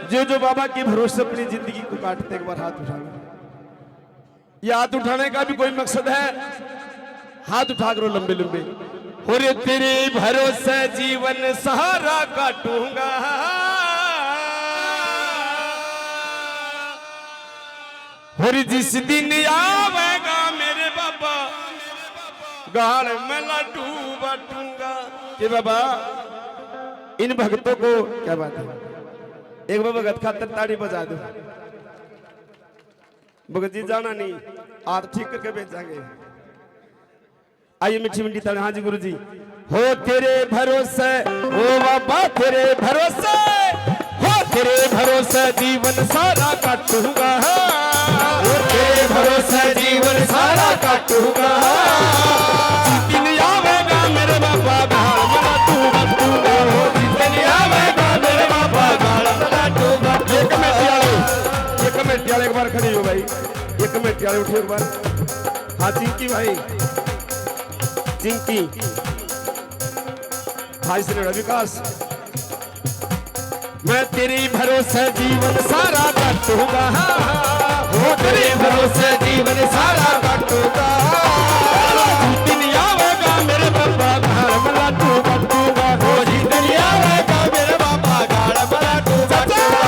जो जो बाबा के भरोसे अपनी जिंदगी को काटते, एक बार हाथ उठा लो। ये हाथ उठाने का भी कोई मकसद है, हाथ उठा करो लंबे लंबे। और तेरे भरोसे जीवन सहारा काटूंगा, और जिस दिन आवेगा मेरे बाबा गाल में लड्डू बांटूंगा। कि बाबा इन भक्तों को, क्या बात है, एक बाबा भगत खातर ताड़ी बजा दो। भगत जी जाना नहीं, आज ठीक करके भेजांगे। आइए मीठी मीठी ताड़ी। हाँ जी गुरु जी। हो तेरे भरोसे ओ बाबा, तेरे भरोसे, हो तेरे भरोसे जीवन सारा काटूंगा, हो तेरे भरोसे जीवन सारा काटूंगा। दिन आवेगा मेरे बाबा गाल में लड्डू बांटूंगा, हो दिन आवेगा मेरे बाबा गाल में लड्डू बांटूंगा। ये कमेटी वाले एक बार खड़ी हो भाई, ये कमेटी वाले उठो एक बार। हाँ चिंकी भाई, चिंकी भाई श्री विकास। मैं तेरे भरोसे जीवन सारा काटूंगा, हो तेरे भरोसे जीवन सारा काटूंगा। दिन आवेगा मेरे बाबा गाल में लड्डू बांटूंगा, हो दिन आवेगा मेरे बाबा गाल में लड्डू बांटूंगा।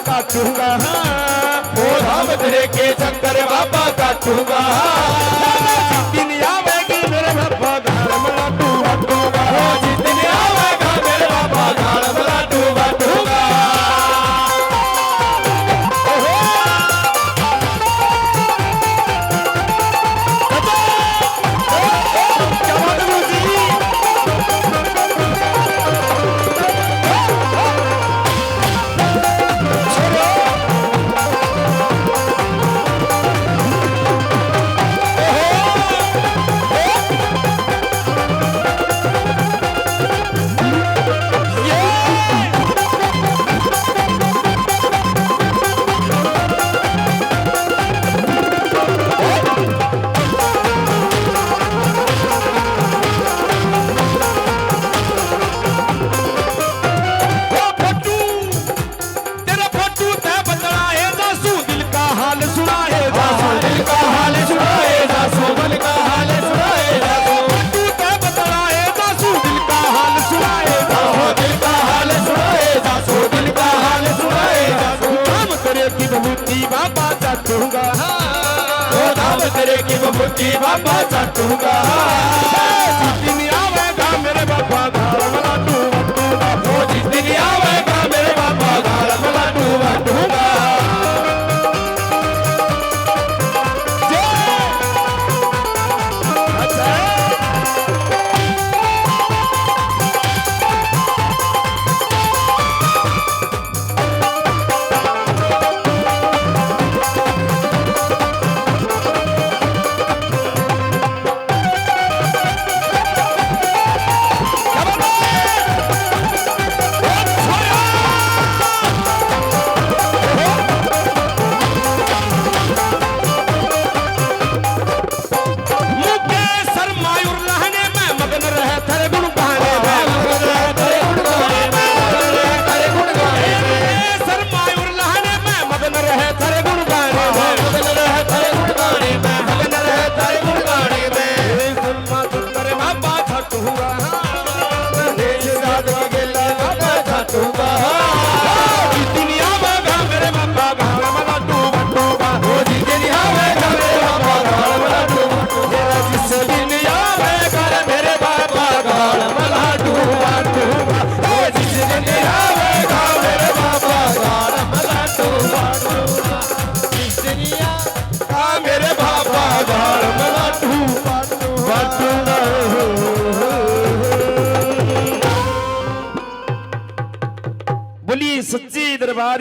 काटूंगा, ओ धाम तेरे के चक्कर बाबा काटूंगा। दिन आवेगी मेरे बाबा गाल में लड्डू बांटूंगा, ओ दिन आवेगा मेरे बाबा गाल में लड्डू बांटूंगा। चाटूंगा, ओ धाम तेरे की बबूती बाबा चाटूंगा। दिन आवेगा मेरे बाबा गाल में लड्डू बारी